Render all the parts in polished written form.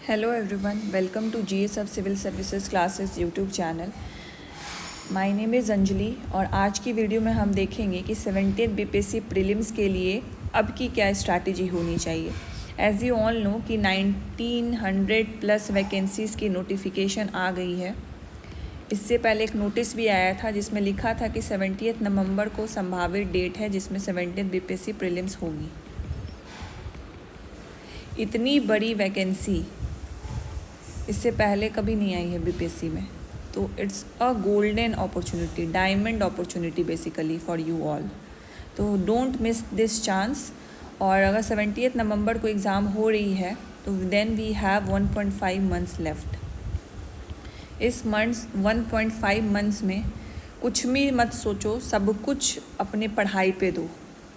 Hello everyone, welcome to GS of Civil Services Classes YouTube channel. My name is Anjali और आज की video में हम देखेंगे कि 70th बीपीएससी प्रीलिम्स के लिए अब की क्या स्ट्रैटेजी होनी चाहिए। एज़ यू ऑल नो कि 1900 प्लस वैकेंसीज़ की नोटिफिकेशन आ गई है। इससे पहले एक नोटिस भी आया था जिसमें लिखा था कि 70 नवंबर को संभावित डेट है जिसमें 70th बीपीएससी प्रीलिम्स होगी। इतनी बड़ी वैकेंसी इससे पहले कभी नहीं आई है बीपीएससी में, तो it's a golden opportunity, diamond opportunity basically for you all. तो डोंट मिस दिस चांस। और अगर 70 नवंबर को एग्ज़ाम हो रही है तो then we have 1.5 months left. इस मंथ्स 1.5 मंथ्स में कुछ भी मत सोचो, सब कुछ अपने पढ़ाई पे दो।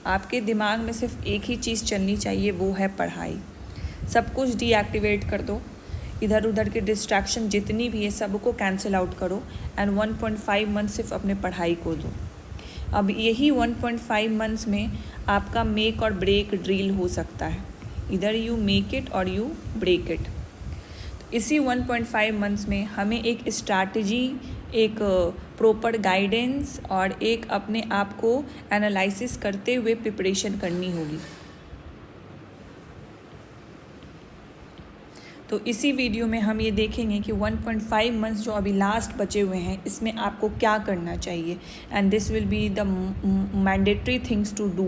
आपके दिमाग में सिर्फ एक ही चीज़ चलनी चाहिए, वो है पढ़ाई। सब कुछ डीएक्टिवेट कर दो, इधर उधर के डिस्ट्रैक्शन जितनी भी है सबको कैंसिल आउट करो एंड 1.5 मंथ सिर्फ अपने पढ़ाई को दो। अब यही 1.5 मंथ्स में आपका मेक और ब्रेक ड्रिल हो सकता है, इधर यू मेक इट और यू ब्रेक इट। तो इसी 1.5 मंथ्स में हमें एक स्ट्रैटेजी, एक प्रॉपर गाइडेंस और एक अपने आप को एनालिसिस करते हुए प्रिपरेशन करनी होगी। तो इसी वीडियो में हम ये देखेंगे कि 1.5 मंथ्स जो अभी लास्ट बचे हुए हैं इसमें आपको क्या करना चाहिए and this will be the mandatory things to do.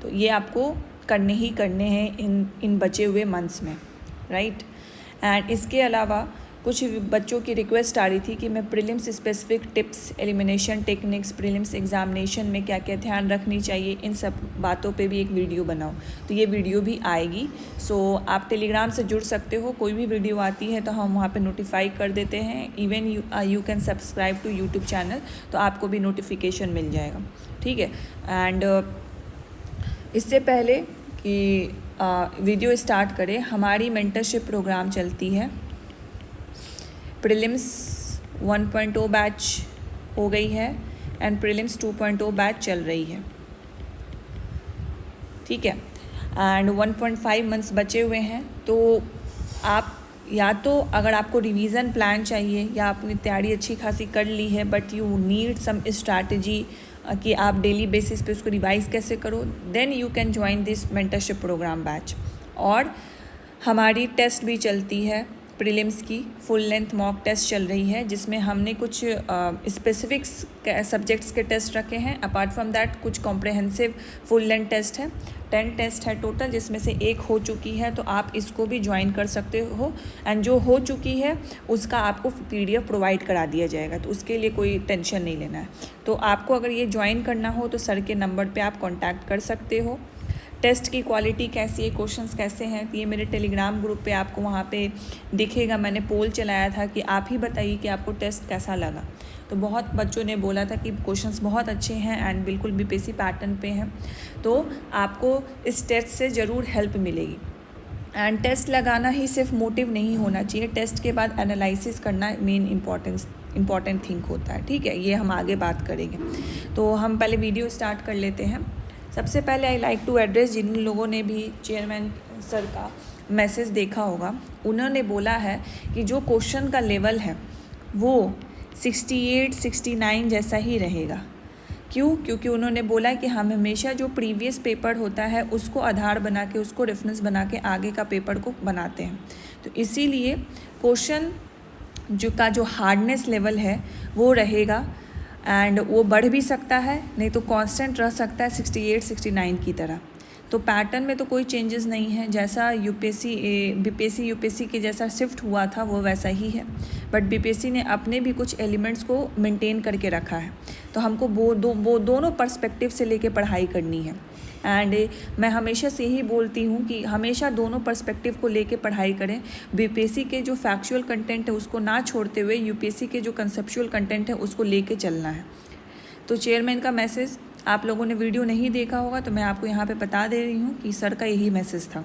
तो ये आपको करने ही करने हैं इन बचे हुए मंथ्स में, राइट। एंड इसके अलावा कुछ बच्चों की रिक्वेस्ट आ रही थी कि मैं prelims specific tips, elimination techniques, prelims examination में क्या क्या ध्यान रखनी चाहिए, इन सब बातों पे भी एक वीडियो बनाओ। तो ये वीडियो भी आएगी। सो आप टेलीग्राम से जुड़ सकते हो, कोई भी वीडियो आती है तो हम वहाँ पे नोटिफाई कर देते हैं। Even you can subscribe to YouTube channel, तो आपको भी नोटिफिकेशन मिल जाएगा, ठीक है। एंड इससे पहले कि वीडियो स्टार्ट करें, हमारी मेंटरशिप प्रोग्राम चलती है। प्रीलिम्स 1.0 बैच हो गई है एंड प्रीलिम्स 2.0 बैच चल रही है, ठीक है। एंड 1.5 मंथ्स बचे हुए हैं। तो आप या तो अगर आपको रिवीजन प्लान चाहिए या आपने तैयारी अच्छी खासी कर ली है but you need some strategy कि आप डेली बेसिस पे उसको रिवाइज कैसे करो, then you can join this mentorship program batch. और हमारी टेस्ट भी चलती है, प्रीलिम्स की फुल लेंथ मॉक टेस्ट चल रही है जिसमें हमने कुछ स्पेसिफिक्स सब्जेक्ट्स के टेस्ट रखे हैं। अपार्ट फ्रॉम दैट कुछ कॉम्प्रहेंसिव फुल लेंथ टेस्ट है, 10 टेस्ट है टोटल, जिसमें से एक हो चुकी है। तो आप इसको भी ज्वाइन कर सकते हो एंड जो हो चुकी है उसका आपको PDF प्रोवाइड करा दिया जाएगा, तो उसके लिए कोई टेंशन नहीं लेना है। तो आपको अगर ये ज्वाइन करना हो तो सर के नंबर पर आप कॉन्टैक्ट कर सकते हो। टेस्ट की क्वालिटी कैसी है, क्वेश्चंस कैसे हैं, तो ये मेरे टेलीग्राम ग्रुप पे आपको वहाँ पे दिखेगा। मैंने पोल चलाया था कि आप ही बताइए कि आपको टेस्ट कैसा लगा। तो बहुत बच्चों ने बोला था कि क्वेश्चंस बहुत अच्छे हैं एंड बिल्कुल बीपीएससी पैटर्न पे हैं। तो आपको इस टेस्ट से ज़रूर हेल्प मिलेगी। एंड टेस्ट लगाना ही सिर्फ मोटिव नहीं होना चाहिए, टेस्ट के बाद एनालिसिस करना मेन इम्पॉर्टेंट थिंग होता है, ठीक है। ये हम आगे बात करेंगे। तो हम पहले वीडियो स्टार्ट कर लेते हैं। सबसे पहले आई लाइक टू एड्रेस जिन लोगों ने भी चेयरमैन सर का मैसेज देखा होगा, उन्होंने बोला है कि जो क्वेश्चन का लेवल है वो 68-69 जैसा ही रहेगा। क्यों? क्योंकि उन्होंने बोला कि हम हमेशा जो प्रीवियस पेपर होता है उसको आधार बना के, उसको रेफरेंस बना के आगे का पेपर को बनाते हैं। तो इसीलिए क्वेश्चन जो हार्डनेस लेवल है वो रहेगा एंड वो बढ़ भी सकता है, नहीं तो कांस्टेंट रह सकता है 68-69 की तरह। तो पैटर्न में तो कोई चेंजेस नहीं है, जैसा बीपीएससी के जैसा शिफ्ट हुआ था वो वैसा ही है। बट बीपीएससी ने अपने भी कुछ एलिमेंट्स को मेंटेन करके रखा है। तो हमको वो दोनों पर्सपेक्टिव से लेके पढ़ाई करनी है। एंड मैं हमेशा से ही बोलती हूँ कि हमेशा दोनों पर्सपेक्टिव को लेके पढ़ाई करें। बीपीएससी के जो फैक्चुअल कंटेंट है उसको ना छोड़ते हुए यूपीएससी के जो कंसेप्चुअल कंटेंट है उसको लेके चलना है। तो चेयरमैन का मैसेज, आप लोगों ने वीडियो नहीं देखा होगा तो मैं आपको यहाँ पे बता दे रही हूँ कि सर का यही मैसेज था।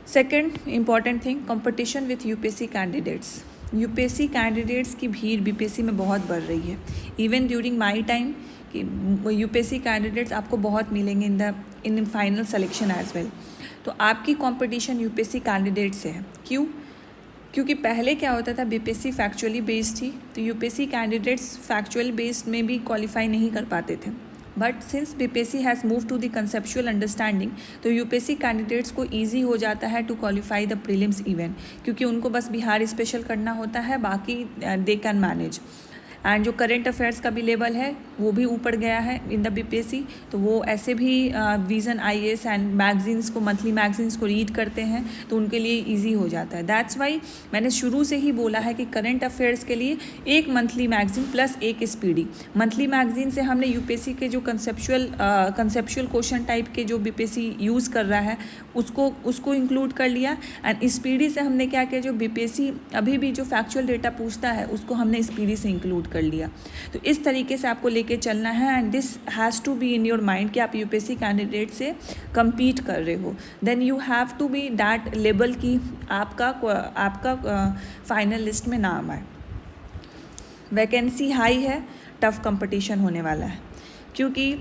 Second important thing, competition with UPSC candidates. UPSC candidates की भीड़ बीपीएससी में बहुत बढ़ रही है। इवन ड्यूरिंग माई टाइम कि यूपीएससी कैंडिडेट्स आपको बहुत मिलेंगे in final selection as well. तो तो आपकी कंपटीशन यूपीएससी कैंडिडेट से है। क्यों? क्योंकि पहले क्या होता था, बीपीएससी फैक्चुअली बेस्ड थी, तो यूपीएससी कैंडिडेट्स फैक्चुअल बेस्ड में भी क्वालिफाई नहीं कर पाते थे। But since BPSC has move to the conceptual understanding, तो यूपीएससी कैंडिडेट्स को ईजी हो जाता है to qualify the prelims even, क्योंकि उनको बस बिहार स्पेशल करना होता है, बाकी दे कैन मैनेज। एंड जो करंट अफेयर्स का भी लेवल है वो भी ऊपर गया है इन द बीपीएससी, तो वो ऐसे भी विजन आईएएस एंड मैगजीन्स को, मंथली मैगजीन्स को रीड करते हैं, तो उनके लिए इजी हो जाता है। दैट्स वाई मैंने शुरू से ही बोला है कि करंट अफेयर्स के लिए एक मंथली मैगजीन प्लस एक स्पीडी। मंथली मैगजीन से हमने यूपीएससी के जो कंसेप्चुअल क्वेश्चन टाइप के जो बीपीएससी यूज़ कर रहा है उसको इंक्लूड कर लिया, एंड स्पीडी से हमने क्या किया, जो बीपीएससी अभी भी जो फैक्चुअल डेटा पूछता है उसको हमने स्पीडी से इंक्लूड कर लिया। तो इस तरीके से आपको लेके चलना है, and this has to be in your mind कि आप यूपीएससी कैंडिडेट से compete कर रहे हो। Then you have to be that level की आपका फाइनल लिस्ट में नाम आए। वैकेंसी हाई है, टफ कंपटीशन होने वाला है, क्योंकि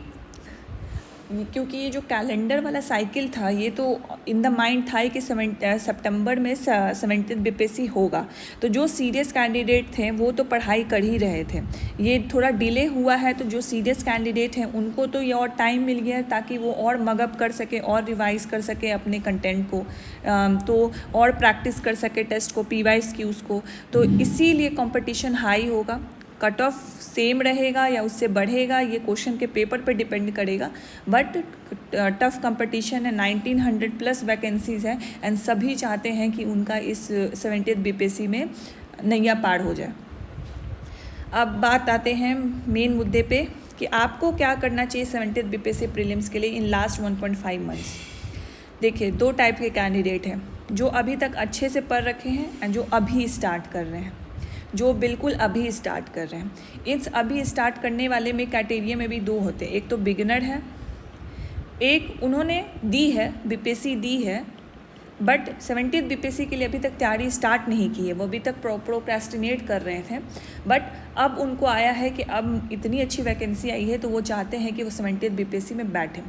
ये जो कैलेंडर वाला साइकिल था, ये तो इन द माइंड था कि सितंबर में 70th बीपीएससी होगा, तो जो सीरियस कैंडिडेट थे वो तो पढ़ाई कर ही रहे थे। ये थोड़ा डिले हुआ है, तो जो सीरियस कैंडिडेट हैं उनको तो ये और टाइम मिल गया ताकि वो और मगअप कर सके और रिवाइज कर सके अपने कंटेंट को, तो और प्रैक्टिस कर सके टेस्ट को, पीवाइज की उसको, तो इसीलिए कंपटीशन हाई होगा। कट ऑफ सेम रहेगा या उससे बढ़ेगा, ये क्वेश्चन के पेपर पर डिपेंड करेगा, बट टफ कंपटीशन है। 1900 प्लस वैकेंसीज़ है, एंड सभी चाहते हैं कि उनका इस 70th बीपीएससी में नैया पार हो जाए। अब बात आते हैं मेन मुद्दे पे कि आपको क्या करना चाहिए 70th बीपीएससी प्रीलिम्स के लिए इन लास्ट 1.5 मंथ्स। देखिए, दो टाइप के कैंडिडेट हैं, जो अभी तक अच्छे से पढ़ रखे हैं एंड जो अभी स्टार्ट कर रहे हैं, जो बिल्कुल अभी स्टार्ट कर रहे हैं। इस अभी स्टार्ट करने वाले में कैटेगरी में भी दो होते हैं, एक तो बिगिनर है, एक उन्होंने दी है, बीपीएससी दी है, बट 70th बीपीएससी के लिए अभी तक तैयारी स्टार्ट नहीं की है, वो अभी तक प्रोक्रेस्टिनेट कर रहे थे, बट अब उनको आया है कि अब इतनी अच्छी वैकेंसी आई है तो वो चाहते हैं कि वो 70th बीपीएससी में बैठें।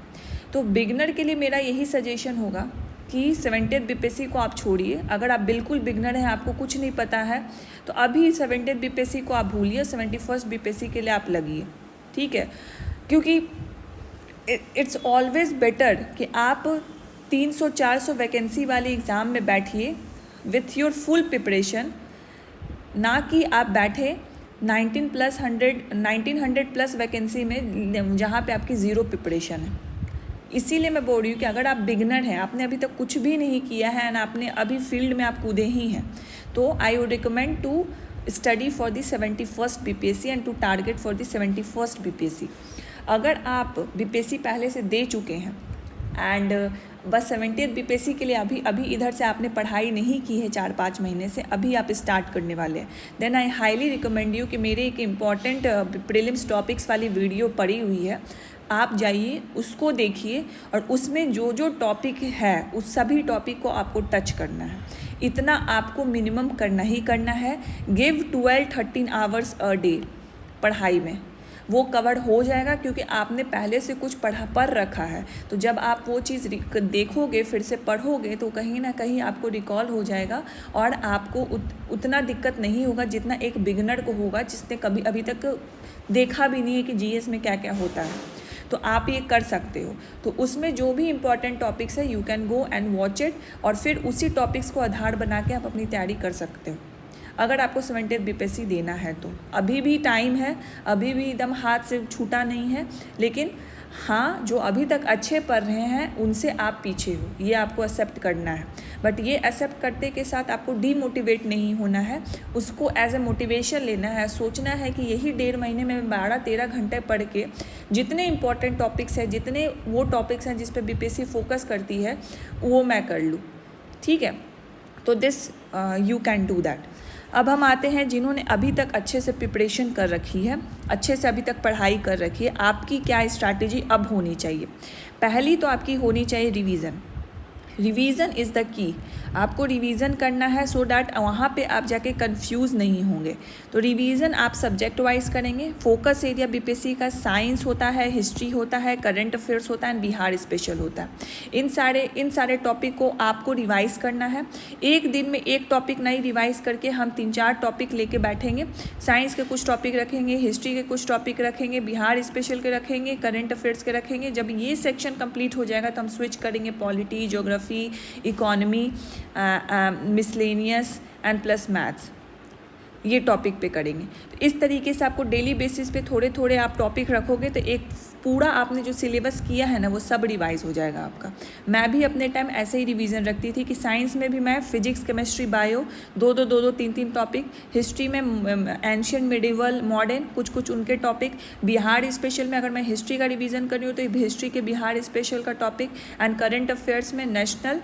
तो बिगिनर के लिए मेरा यही सजेशन होगा कि 70th बीपीएससी को आप छोड़िए। अगर आप बिल्कुल बिगनर हैं, आपको कुछ नहीं पता है, तो अभी 70th बीपीएससी को आप भूलिए, 71st बीपीएससी के लिए आप लगिए, ठीक है? क्योंकि इट्स ऑलवेज बेटर कि आप 300-400 वैकेंसी वाले एग्ज़ाम में बैठिए विथ योर फुल प्रिपरेशन, ना कि आप बैठे 1900 प्लस वैकेंसी में जहाँ पे आपकी ज़ीरो प्रिपरेशन है। इसीलिए मैं बोल रही हूँ कि अगर आप बिगनर हैं, आपने अभी तक कुछ भी नहीं किया है एंड आपने अभी फील्ड में आप कूदे ही हैं, तो I would recommend to study for the 71st BPSC and to target for the 71st BPSC. अगर आप बीपीएससी पहले से दे चुके हैं एंड बस 70th बीपीएससी के लिए अभी इधर से आपने पढ़ाई नहीं की है 4-5 महीने से, अभी आप स्टार्ट करने वाले हैं, then I highly recommend you कि मेरे एक इम्पॉर्टेंट प्रीलिम्स टॉपिक्स वाली वीडियो पड़ी हुई है, आप जाइए उसको देखिए, और उसमें जो जो टॉपिक है उस सभी टॉपिक को आपको टच करना है। इतना आपको मिनिमम करना ही करना है। गिव 12-13 आवर्स अ डे पढ़ाई में, वो कवर हो जाएगा, क्योंकि आपने पहले से कुछ पढ़ रखा है। तो जब आप वो चीज़ देखोगे, फिर से पढ़ोगे, तो कहीं ना कहीं आपको रिकॉल हो जाएगा और आपको उतना दिक्कत नहीं होगा जितना एक बिगनर को होगा, जिसने कभी अभी तक देखा भी नहीं है कि जीएस में क्या क्या होता है। तो आप ये कर सकते हो। तो उसमें जो भी इम्पॉर्टेंट टॉपिक्स है, you can go and watch it, और फिर उसी टॉपिक्स को आधार बना के आप अपनी तैयारी कर सकते हो। अगर आपको 70th बीपीएससी देना है तो अभी भी टाइम है, अभी भी एकदम हाथ से छूटा नहीं है, लेकिन हाँ, जो अभी तक अच्छे पढ़ रहे हैं उनसे आप पीछे हो, ये आपको एक्सेप्ट करना है। बट ये एक्सेप्ट करते के साथ आपको डीमोटिवेट नहीं होना है, उसको एज ए मोटिवेशन लेना है। सोचना है कि यही 1.5 महीने में 12-13 घंटे पढ़ के जितने इंपॉर्टेंट टॉपिक्स हैं, जितने वो टॉपिक्स हैं जिस पे बीपीएससी फोकस करती है, वो मैं कर लूँ, ठीक है? तो this you can do that. अब हम आते हैं जिन्होंने अभी तक अच्छे से प्रिपरेशन कर रखी है, अच्छे से अभी तक पढ़ाई कर रखी है, आपकी क्या स्ट्रैटेजी अब होनी चाहिए। पहली तो आपकी होनी चाहिए revision. Revision is the key. आपको रिवीजन करना है सो डैट वहाँ पे आप जाके कंफ्यूज नहीं होंगे। तो रिवीजन आप सब्जेक्ट वाइज करेंगे। फोकस एरिया बीपीएससी का साइंस होता है, हिस्ट्री होता है, करंट अफेयर्स होता है एंड बिहार स्पेशल होता है। इन सारे टॉपिक को आपको रिवाइज करना है। एक दिन में एक टॉपिक नहीं रिवाइज करके हम 3-4 टॉपिक लेके बैठेंगे। साइंस के कुछ टॉपिक रखेंगे, हिस्ट्री के कुछ टॉपिक रखेंगे, बिहार स्पेशल के रखेंगे, करंट अफेयर्स के रखेंगे। जब ये सेक्शन कंप्लीट हो जाएगा तो हम स्विच करेंगे polity, geography, economy, miscellaneous and plus maths, ये टॉपिक पे करेंगे। तो इस तरीके से आपको डेली बेसिस पे थोड़े थोड़े आप टॉपिक रखोगे तो एक पूरा आपने जो सिलेबस किया है ना वो सब रिवाइज हो जाएगा आपका। मैं भी अपने टाइम ऐसे ही रिवीजन रखती थी कि साइंस में भी मैं physics, chemistry, bio 2-2, 3-3 topic, history में एंशियंट, मिडिवल, मॉडर्न कुछ उनके टॉपिक, बिहार स्पेशल में अगर मैं हिस्ट्री का रिवीजन कर रही हूँ तो हिस्ट्री के बिहार स्पेशल का टॉपिक, एंड करंट अफेयर्स में नेशनल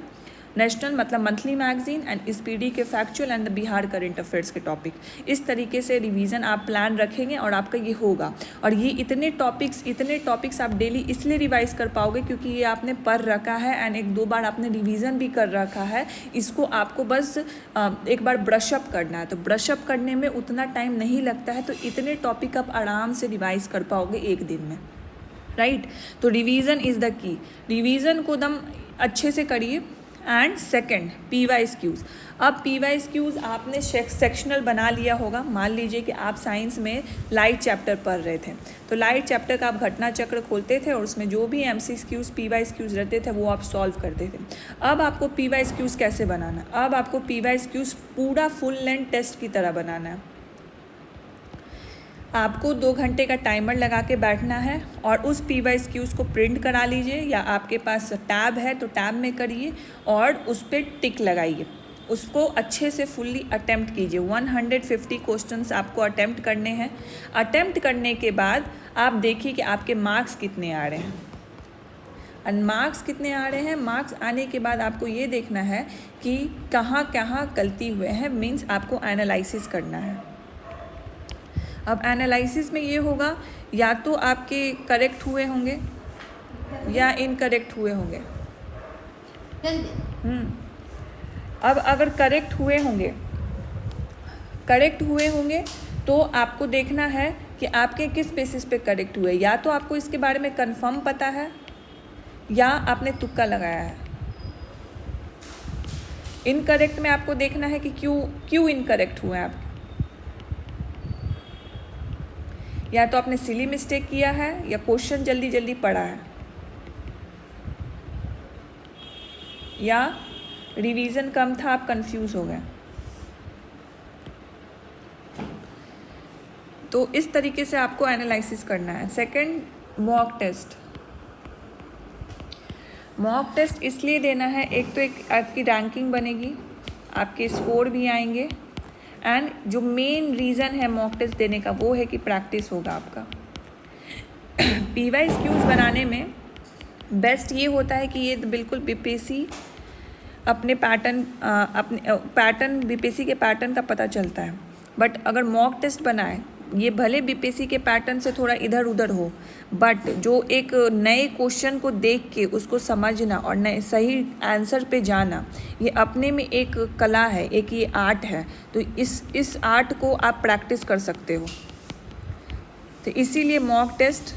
मतलब मंथली मैगजीन एंड स्पीडी के factual and the Bihar current affairs के टॉपिक। इस तरीके से रिवीजन आप प्लान रखेंगे और आपका ये होगा। और ये इतने टॉपिक्स आप डेली इसलिए रिवाइज कर पाओगे क्योंकि ये आपने पढ़ रखा है एंड 1-2 बार आपने रिवीजन भी कर रखा है। इसको आपको बस एक बार ब्रशअप करना है। तो ब्रशअप करने में उतना टाइम नहीं लगता है, तो इतने टॉपिक आप आराम से रिवाइज कर पाओगे एक दिन में, राइट। तो revision is the key. Revision को एकदम अच्छे से करिए। And second, PYQs। अब PYQs आपने सेक्शनल बना लिया होगा। मान लीजिए कि आप साइंस में लाइट चैप्टर पढ़ रहे थे, तो लाइट चैप्टर का आप घटना चक्र खोलते थे और उसमें जो भी MCQs, PYQs रहते थे वो आप सॉल्व करते थे। अब आपको PYQs कैसे बनाना है? अब आपको PYQs पूरा फुल लेंथ टेस्ट की तरह बनाना है। आपको 2 घंटे का टाइमर लगा के बैठना है और उस PYQs को प्रिंट करा लीजिए, या आपके पास टैब है तो टैब में करिए और उस पर टिक लगाइए। उसको अच्छे से फुल्ली अटेम्प्ट कीजिए। 150 क्वेश्चंस आपको अटेम्प्ट करने हैं। अटेम्प्ट करने के बाद आप देखिए कि आपके मार्क्स कितने आ रहे हैं। और मार्क्स कितने आ रहे हैं, मार्क्स आने के बाद आपको ये देखना है कि कहाँ कहाँ गलती हुए हैं, मीन्स आपको एनालिसिस करना है। अब एनालिसिस में ये होगा, या तो आपके करेक्ट हुए होंगे या इनकरेक्ट हुए होंगे। अब अगर करेक्ट हुए होंगे तो आपको देखना है कि आपके किस बेसिस पे करेक्ट हुए। या तो आपको इसके बारे में कंफर्म पता है या आपने तुक्का लगाया है। इनकरेक्ट में आपको देखना है कि क्यों इनकरेक्ट हुए आप। या तो आपने सिली मिस्टेक किया है या क्वेश्चन जल्दी पढ़ा है, या रिवीजन कम था, आप कंफ्यूज हो गए। तो इस तरीके से आपको एनालिसिस करना है। सेकंड, मॉक टेस्ट इसलिए देना है, एक तो एक आपकी रैंकिंग बनेगी, आपके स्कोर भी आएंगे, एंड जो मेन रीज़न है मॉक टेस्ट देने का वो है कि प्रैक्टिस होगा आपका। PYQs बनाने में बेस्ट ये होता है कि ये बिल्कुल बीपीएससी अपने पैटर्न बीपीएससी के पैटर्न का पता चलता है। बट अगर मॉक टेस्ट बनाए, ये भले बीपीएससी के पैटर्न से थोड़ा इधर उधर हो, बट जो एक नए क्वेश्चन को देख के उसको समझना और नए सही आंसर पे जाना, ये अपने में एक कला है, एक ये आर्ट है। तो इस आर्ट को आप प्रैक्टिस कर सकते हो। तो इसीलिए मॉक टेस्ट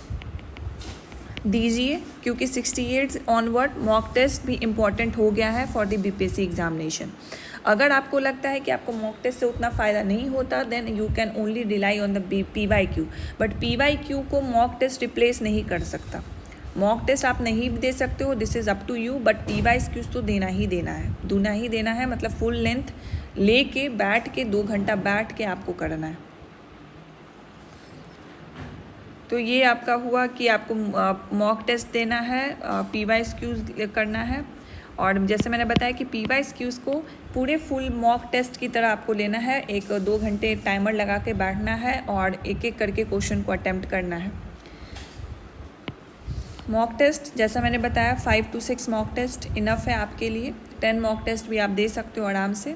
दीजिए, क्योंकि 68 ऑनवर्ड मॉक टेस्ट भी इम्पॉर्टेंट हो गया है फॉर द बीपीएससी एग्जामिनेशन। अगर आपको लगता है कि आपको मॉक टेस्ट से उतना फ़ायदा नहीं होता, then you can only rely on the PYQ। But PYQ को मॉक टेस्ट रिप्लेस नहीं कर सकता। मॉक टेस्ट आप नहीं दे सकते हो, this is up to you, but PYQ तो देना ही देना है। मतलब फुल लेंथ ले के बैठ के 2 घंटा बैठ के आपको करना है। तो ये आपका हुआ कि आपको मॉक टेस्ट देना है, PYQs करना है। और जैसे मैंने बताया कि PYQs को पूरे फुल मॉक टेस्ट की तरह आपको लेना है। 1-2 घंटे टाइमर लगा के बैठना है और एक एक करके क्वेश्चन को अटेम्प्ट करना है। मॉक टेस्ट जैसा मैंने बताया 5 to 6 मॉक टेस्ट इनफ है आपके लिए। 10 मॉक टेस्ट भी आप दे सकते हो आराम से।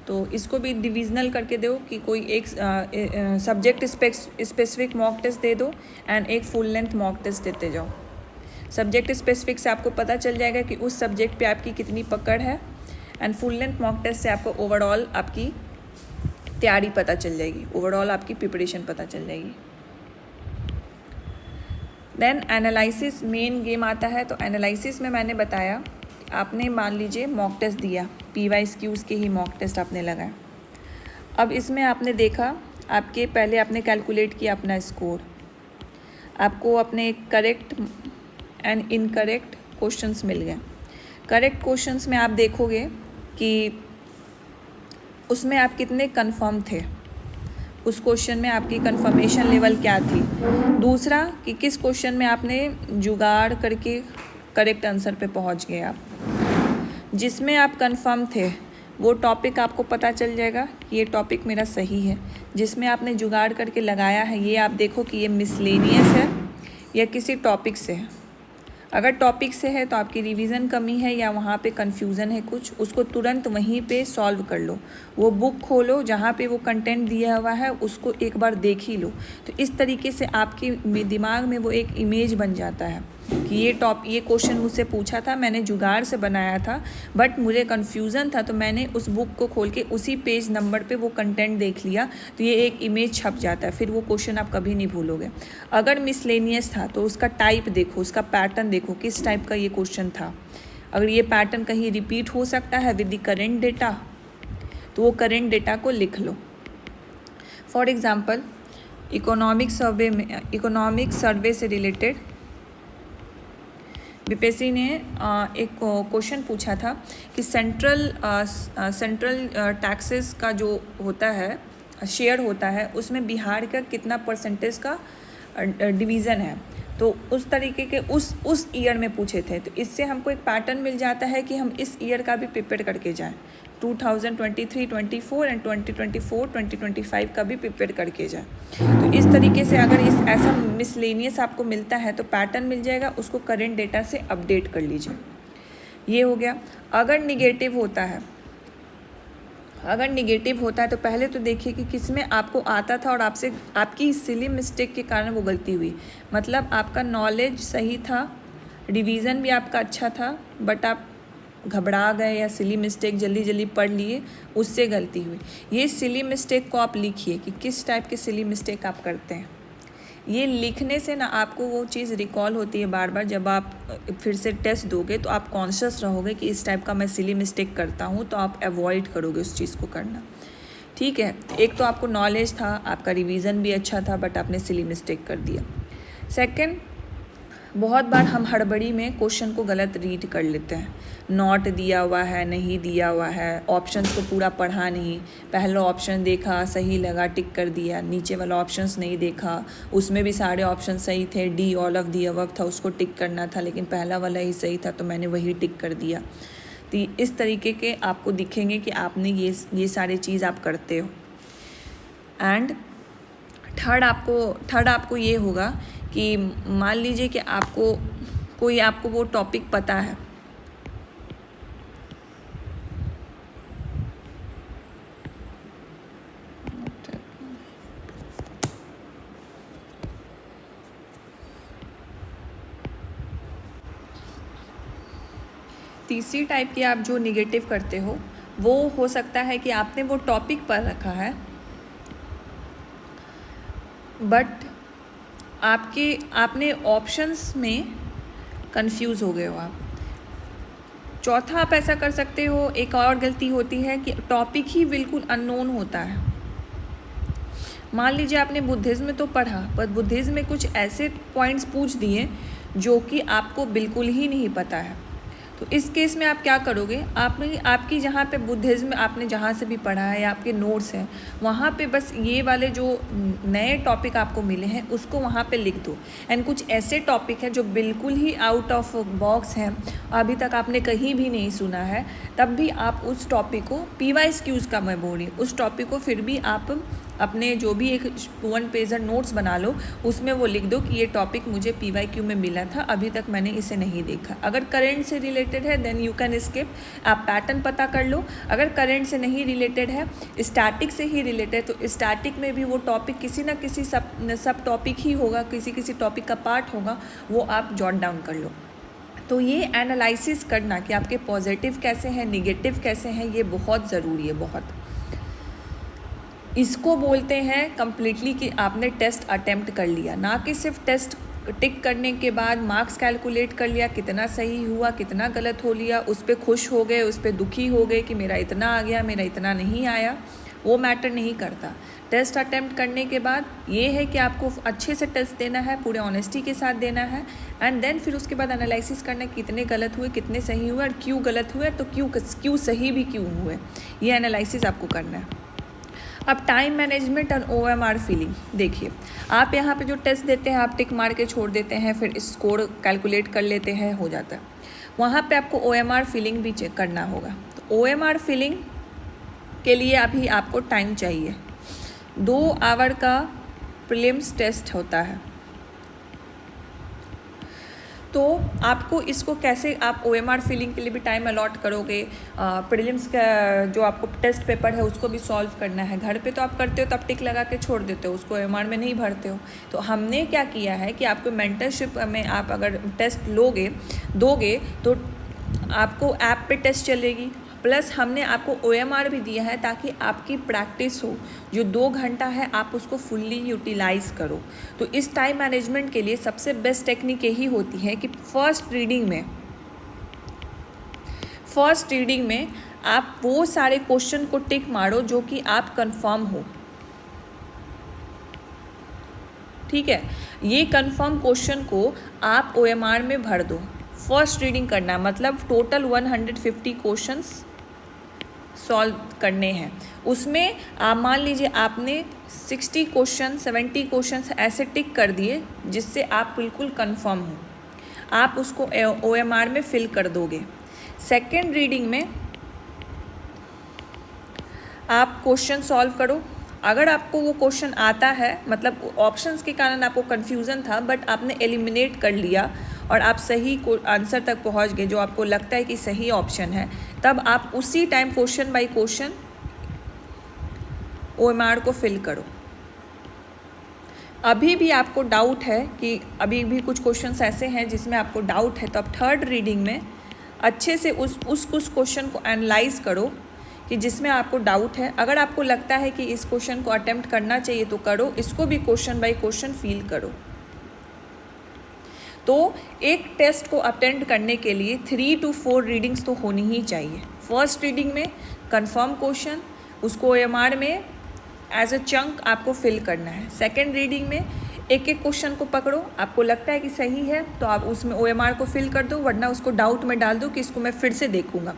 तो इसको भी डिविजनल करके दो कि कोई एक सब्जेक्ट स्पेसिफिक मॉक टेस्ट दे दो एंड एक फुल लेंथ मॉक टेस्ट देते जाओ। सब्जेक्ट स्पेसिफिक से आपको पता चल जाएगा कि उस सब्जेक्ट पे आपकी कितनी पकड़ है, and full length mock test से आपको ओवरऑल आपकी तैयारी पता चल जाएगी, ओवरऑल आपकी प्रिपरेशन पता चल जाएगी। देन एनालिसिस मेन गेम आता है। तो एनालिसिस में मैंने बताया, आपने मान लीजिए मॉक टेस्ट दिया, PYQs के ही मॉक टेस्ट आपने लगाए। अब इसमें आपने देखा, आपके पहले आपने कैलकुलेट किया अपना स्कोर, आपको अपने करेक्ट एंड इनकरेक्ट क्वेश्चंस मिल गए। करेक्ट क्वेश्चंस में आप देखोगे कि उसमें आप कितने कंफर्म थे, उस क्वेश्चन में आपकी कंफर्मेशन लेवल क्या थी। दूसरा कि किस क्वेश्चन में आपने जुगाड़ करके करेक्ट आंसर पे पहुंच गए आप। जिसमें आप कंफर्म थे वो टॉपिक आपको पता चल जाएगा कि ये टॉपिक मेरा सही है। जिसमें आपने जुगाड़ करके लगाया है, ये आप देखो कि ये मिसलेनियस है या किसी टॉपिक से है। अगर टॉपिक से है तो आपकी रिवीजन कमी है या वहाँ पे कन्फ्यूज़न है कुछ, उसको तुरंत वहीं पे सॉल्व कर लो। वो बुक खोलो जहाँ पे वो कंटेंट दिया हुआ है, उसको एक बार देख ही लो। तो इस तरीके से आपके दिमाग में वो एक इमेज बन जाता है कि ये क्वेश्चन मुझसे पूछा था, मैंने जुगाड़ से बनाया था, बट मुझे कन्फ्यूज़न था तो मैंने उस बुक को खोल के उसी पेज नंबर पे वो कंटेंट देख लिया। तो ये एक इमेज छप जाता है, फिर वो क्वेश्चन आप कभी नहीं भूलोगे। अगर मिसलेनियस था तो उसका टाइप देखो, उसका पैटर्न देखो, किस टाइप का ये क्वेश्चन था। अगर ये पैटर्न कहीं रिपीट हो सकता है विद द करेंट डेटा, तो वो करेंट डेटा को लिख लो। फॉर एग्ज़ाम्पल, इकोनॉमिक सर्वे से रिलेटेड बीपीएससी ने एक क्वेश्चन पूछा था कि सेंट्रल टैक्सेस का जो होता है, शेयर होता है, उसमें बिहार का कितना परसेंटेज का डिवीज़न है। तो उस तरीके के उस ईयर में पूछे थे। तो इससे हमको एक पैटर्न मिल जाता है कि हम इस ईयर का भी प्रिपेयर करके जाएं। 2023-24 एंड 2024-2025 का भी प्रिपेयर करके जाएं। तो इस तरीके से अगर ऐसा मिसलेनियस आपको मिलता है तो पैटर्न मिल जाएगा, उसको करेंट डेटा से अपडेट कर लीजिए। ये हो गया। अगर निगेटिव होता है तो पहले तो देखिए कि किस में आपको आता था और आपसे आपकी सिली मिस्टेक के कारण वो गलती हुई। मतलब आपका नॉलेज सही था, रिवीजन भी आपका अच्छा था, बट आप घबरा गए या सिली मिस्टेक जल्दी पढ़ लिए, उससे गलती हुई। ये सिली मिस्टेक को आप लिखिए कि किस टाइप के सिली मिस्टेक आप करते हैं। ये लिखने से ना आपको वो चीज़ रिकॉल होती है बार बार। जब आप फिर से टेस्ट दोगे तो आप कॉन्शियस रहोगे कि इस टाइप का मैं सिली मिस्टेक करता हूँ, तो आप अवॉइड करोगे उस चीज़ को करना। ठीक है, एक तो आपको नॉलेज था, आपका रिवीजन भी अच्छा था, बट आपने सिली मिस्टेक कर दिया। सेकंड, बहुत बार हम हड़बड़ी में क्वेश्चन को गलत रीड कर लेते हैं। नॉट दिया हुआ है, नहीं दिया हुआ है, ऑप्शंस को पूरा पढ़ा नहीं, पहला ऑप्शन देखा सही लगा टिक कर दिया, नीचे वाला ऑप्शंस नहीं देखा, उसमें भी सारे ऑप्शन सही थे, D all of the above था, उसको टिक करना था, लेकिन पहला वाला ही सही था तो मैंने वही टिक कर दिया। तो इस तरीके के आपको दिखेंगे कि आपने ये सारी चीज़ आप करते हो। एंड थर्ड आपको ये होगा कि मान लीजिए कि आपको वो टॉपिक पता है, तीसरी टाइप की आप जो निगेटिव करते हो हो सकता है कि आपने वो टॉपिक पढ़ रखा है, बट आपने ऑप्शंस में कंफ्यूज हो गए हो आप। चौथा आप ऐसा कर सकते हो, एक और गलती होती है कि टॉपिक ही बिल्कुल अननोन होता है। मान लीजिए आपने बुद्धिज़्म तो पढ़ा, पर बुद्धिज़्म में कुछ ऐसे पॉइंट्स पूछ दिए जो कि आपको बिल्कुल ही नहीं पता है। तो इस केस में आप क्या करोगे, आपकी जहाँ पे बुद्धिज़्म आपने जहाँ से भी पढ़ा है या आपके नोट्स हैं, वहाँ पे बस ये वाले जो नए टॉपिक आपको मिले हैं उसको वहाँ पे लिख दो। एंड कुछ ऐसे टॉपिक हैं जो बिल्कुल ही आउट ऑफ बॉक्स हैं, अभी तक आपने कहीं भी नहीं सुना है, तब भी आप उस टॉपिक को PYQs का मैं बोल रही हूँ, उस टॉपिक को फिर भी आप अपने जो भी एक 1 पेजर नोट्स बना लो, उसमें वो लिख दो कि ये टॉपिक मुझे PYQ में मिला था, अभी तक मैंने इसे नहीं देखा। अगर करंट से रिलेटेड है देन यू कैन स्किप, आप पैटर्न पता कर लो। अगर करंट से नहीं रिलेटेड है, स्टैटिक से ही रिलेटेड, तो स्टैटिक में भी वो टॉपिक किसी ना किसी सब टॉपिक ही होगा, किसी टॉपिक का पार्ट होगा, वो आप जॉट डाउन कर लो। तो ये एनालिसिस करना कि आपके पॉजिटिव कैसे हैं, निगेटिव कैसे हैं, ये बहुत ज़रूरी है, बहुत। इसको बोलते हैं कम्प्लीटली कि आपने टेस्ट अटेम्प्ट कर लिया, ना कि सिर्फ टेस्ट टिक करने के बाद मार्क्स कैलकुलेट कर लिया, कितना सही हुआ कितना गलत हो लिया, उस पर खुश हो गए, उस पर दुखी हो गए कि मेरा इतना आ गया मेरा इतना नहीं आया, वो मैटर नहीं करता। टेस्ट अटेम्प्ट करने के बाद ये है कि आपको अच्छे से टेस्ट देना है, पूरे ऑनेस्टी के साथ देना है, एंड देन फिर उसके बाद एनालिसिस करना है कितने गलत हुए कितने सही हुए और क्यों गलत हुए, तो क्यों सही भी क्यों हुए, ये एनालिसिस आपको करना है। अब टाइम मैनेजमेंट और OMR फीलिंग देखिए, आप यहाँ पे जो टेस्ट देते हैं आप टिक मार के छोड़ देते हैं, फिर स्कोर कैलकुलेट कर लेते हैं, हो जाता है। वहाँ पे आपको OMR फीलिंग भी चेक करना होगा। तो OMR फीलिंग के लिए अभी आपको टाइम चाहिए। 2 आवर का प्रीलिम्स टेस्ट होता है, तो आपको इसको कैसे आप OMR फीलिंग के लिए भी टाइम अलॉट करोगे, प्रीलिम्स का जो आपको टेस्ट पेपर है उसको भी सॉल्व करना है। घर पे तो आप करते हो तो आप टिक लगा के छोड़ देते हो, उसको OMR में नहीं भरते हो। तो हमने क्या किया है कि आपको मेंटरशिप में आप अगर टेस्ट दोगे तो आपको ऐप पे टेस्ट चलेगी, प्लस हमने आपको OMR भी दिया है ताकि आपकी प्रैक्टिस हो, जो 2 घंटा है आप उसको फुल्ली यूटिलाइज़ करो। तो इस टाइम मैनेजमेंट के लिए सबसे बेस्ट टेक्निक यही होती है कि फर्स्ट रीडिंग में आप वो सारे क्वेश्चन को टिक मारो जो कि आप कंफर्म हो, ठीक है। ये कंफर्म क्वेश्चन को आप OMR में भर दो। फर्स्ट रीडिंग करना है मतलब टोटल 150 क्वेश्चंस सॉल्व करने हैं। उसमें आप मान लीजिए आपने 60 क्वेश्चन 70 क्वेश्चन ऐसे टिक कर दिए जिससे आप बिल्कुल कंफर्म हो, आप उसको OMR में फिल कर दोगे। सेकेंड रीडिंग में आप क्वेश्चन सॉल्व करो। अगर आपको वो क्वेश्चन आता है, मतलब ऑप्शंस के कारण आपको कन्फ्यूज़न था बट आपने एलिमिनेट कर लिया और आप सही आंसर तक पहुंच गए जो आपको लगता है कि सही ऑप्शन है, तब आप उसी time question by question OMR को फिल करो। अभी भी आपको डाउट है कि अभी भी कुछ क्वेश्चंस ऐसे हैं जिसमें आपको डाउट है, तो आप थर्ड रीडिंग में अच्छे से उस क्वेश्चन को एनालाइज करो कि जिसमें आपको डाउट है। अगर आपको लगता है कि इस क्वेश्चन को अटेम्प्ट करना चाहिए तो करो, इसको भी क्वेश्चन बाय क्वेश्चन फील करो। तो एक टेस्ट को अटेंड करने के लिए 3 to 4 रीडिंग्स तो होनी ही चाहिए। फर्स्ट रीडिंग में कंफर्म क्वेश्चन, उसको OMR में एज अ चंक आपको फिल करना है। सेकेंड रीडिंग में एक क्वेश्चन को पकड़ो, आपको लगता है कि सही है तो आप उसमें OMR को फिल कर दो, वरना उसको डाउट में डाल दो कि इसको मैं फिर से देखूंगा।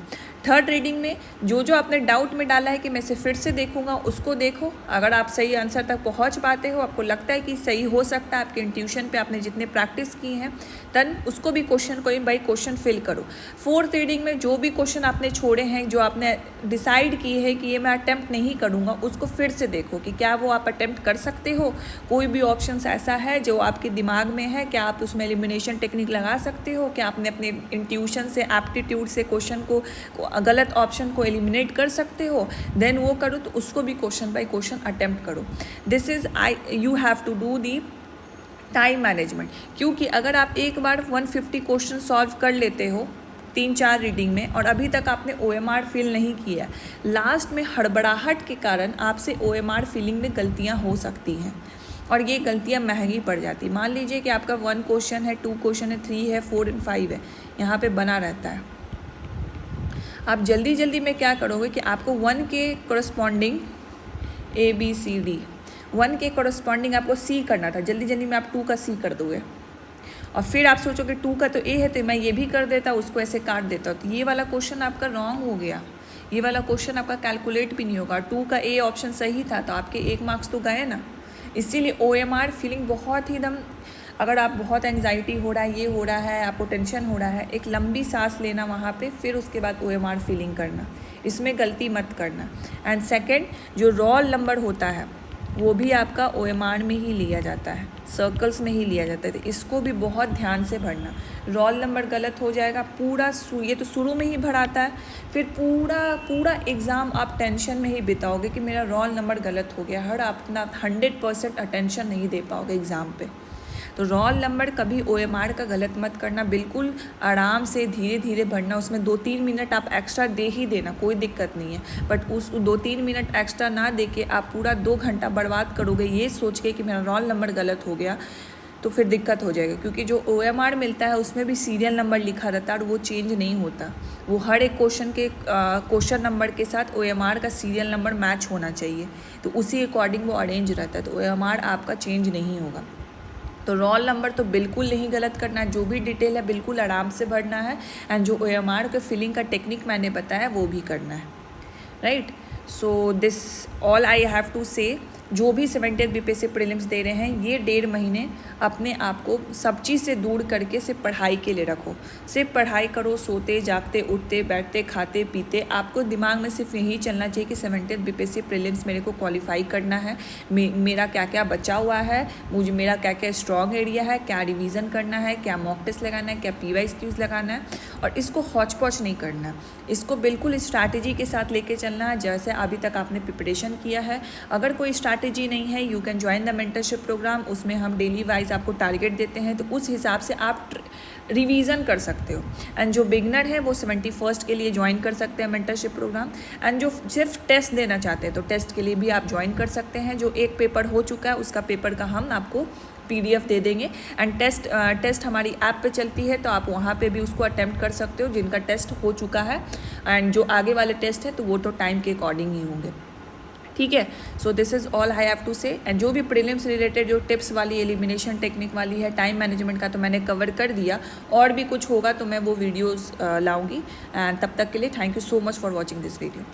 थर्ड रीडिंग में जो आपने डाउट में डाला है कि मैं इसे फिर से देखूंगा, उसको देखो। अगर आप सही आंसर तक पहुंच पाते हो, आपको लगता है कि सही हो सकता है आपके इंट्यूशन पे, आपने जितने प्रैक्टिस की हैं, तन उसको भी क्वेश्चन को बाई क्वेश्चन फिल करो। फोर्थ रीडिंग में जो भी क्वेश्चन आपने छोड़े हैं, जो आपने डिसाइड की है कि ये मैं अटैम्प्ट नहीं करूँगा, उसको फिर से देखो कि क्या वो आप अटैम्प्ट कर सकते हो। कोई भी ऑप्शन ऐसा है जो आपके दिमाग में है, क्या आप उसमें एलिमिनेशन टेक्निक लगा सकते हो, क्या आपने अपने इंट्यूशन से एप्टीट्यूड से क्वेश्चन को गलत ऑप्शन को एलिमिनेट कर सकते हो, देन वो करो। तो उसको भी क्वेश्चन बाय क्वेश्चन अटेम्प्ट करो। This is you have to do the time management. क्योंकि अगर आप एक बार 150 क्वेश्चन सॉल्व कर लेते हो 3-4 रीडिंग में और अभी तक आपने OMR फिल नहीं किया, लास्ट में हड़बड़ाहट के कारण आपसे OMR फिलिंग में गलतियां हो सकती हैं और ये गलतियां महंगी पड़ जाती। मान लीजिए कि आपका 1 क्वेश्चन है, 2 क्वेश्चन है, 3 है, 4 और 5 है, यहाँ पे बना रहता है। आप जल्दी जल्दी में क्या करोगे कि आपको 1 के कोरस्पॉन्डिंग ABCD, 1 के कोरस्पॉन्डिंग आपको C करना था, जल्दी जल्दी में आप 2 का C कर दोगे और फिर आप सोचोगे 2 का तो A है तो मैं ये भी कर देता, उसको ऐसे काट देता। तो ये वाला क्वेश्चन आपका रॉन्ग हो गया, ये वाला क्वेश्चन आपका कैलकुलेट भी नहीं होगा। 2 का A ऑप्शन सही था तो आपके 1 मार्क्स तो गए ना। इसीलिए OMR फीलिंग बहुत ही एकदम, अगर आप बहुत एंग्जाइटी हो रहा है, ये हो रहा है, आपको टेंशन हो रहा है, एक लंबी सांस लेना वहाँ पे, फिर उसके बाद OMR फीलिंग करना, इसमें गलती मत करना। एंड सेकंड, जो रोल नंबर होता है वो भी आपका OMR में ही लिया जाता है, सर्कल्स में ही लिया जाता है। तो इसको भी बहुत ध्यान से भरना। रोल नंबर गलत हो जाएगा पूरा, ये तो शुरू में ही भराता है, फिर पूरा एग्ज़ाम आप टेंशन में ही बिताओगे कि मेरा रोल नंबर गलत हो गया। आप अपना 100% अटेंशन नहीं दे पाओगे एग्ज़ाम पे। तो रोल नंबर कभी OMR का गलत मत करना, बिल्कुल आराम से धीरे धीरे भरना। उसमें 2-3 मिनट आप एक्स्ट्रा दे ही देना, कोई दिक्कत नहीं है, बट उस 2-3 मिनट एक्स्ट्रा ना दे के आप पूरा 2 घंटा बर्बाद करोगे ये सोच के कि मेरा रोल नंबर गलत हो गया, तो फिर दिक्कत हो जाएगा। क्योंकि जो OMR मिलता है उसमें भी सीरियल नंबर लिखा रहता है और वो चेंज नहीं होता। वो हर एक क्वेश्चन नंबर के साथ OMR का सीरियल नंबर मैच होना चाहिए, तो उसी अकॉर्डिंग वो अरेंज रहता है, तो OMR आपका चेंज नहीं होगा। तो रोल नंबर तो बिल्कुल नहीं गलत करना है, जो भी डिटेल है बिल्कुल आराम से भरना है, एंड जो OMR के फिलिंग का टेक्निक मैंने बताया वो भी करना है, right. So this all I have to say. जो भी 70th BPSC प्रीलिम्स दे रहे हैं, ये 1.5 महीने अपने आप को सब चीज़ से दूर करके सिर्फ पढ़ाई के लिए रखो। सिर्फ पढ़ाई करो, सोते जागते उठते बैठते खाते पीते, आपको दिमाग में सिर्फ यही चलना चाहिए कि 70th BPSC प्रीलिम्स मेरे को क्वालिफाई करना है, मेरा क्या क्या बचा हुआ है, मेरा क्या क्या स्ट्रॉन्ग एरिया है, क्या रिवीजन करना है, क्या मॉक टेस्ट लगाना है, क्या PYQs लगाना है, और इसको हौच पौच नहीं करना। इसको बिल्कुल स्ट्रैटेजी के साथ लेके चलना है, जैसे अभी तक आपने प्रिपरेशन किया है। अगर कोई स्ट्रैटेजी नहीं है, you can join the mentorship program. उसमें हम डेली वाइज आपको टारगेट देते हैं, तो उस हिसाब से आप रिवीजन कर सकते हो। एंड जो बिगनर है वो 71st के लिए ज्वाइन कर सकते हैं मेंटरशिप प्रोग्राम। एंड जो सिर्फ टेस्ट देना चाहते हैं तो टेस्ट के लिए भी आप ज्वाइन कर सकते हैं। जो एक पेपर हो चुका है उसका पेपर का हम आपको PDF दे देंगे। एंड टेस्ट हमारी ऐप पे चलती है, तो आप वहाँ पे भी उसको अटेम्प्ट कर सकते हो जिनका टेस्ट हो चुका है। एंड जो आगे वाले टेस्ट है तो वो तो टाइम के अकॉर्डिंग ही होंगे, ठीक है। So this is all I have to say. And जो भी प्रीलिम्स रिलेटेड जो टिप्स वाली, एलिमिनेशन टेक्निक वाली है, टाइम मैनेजमेंट का, तो मैंने कवर कर दिया। और भी कुछ होगा तो मैं वो वीडियोज़ लाऊंगी। एंड तब तक के लिए thank you so much for watching this video.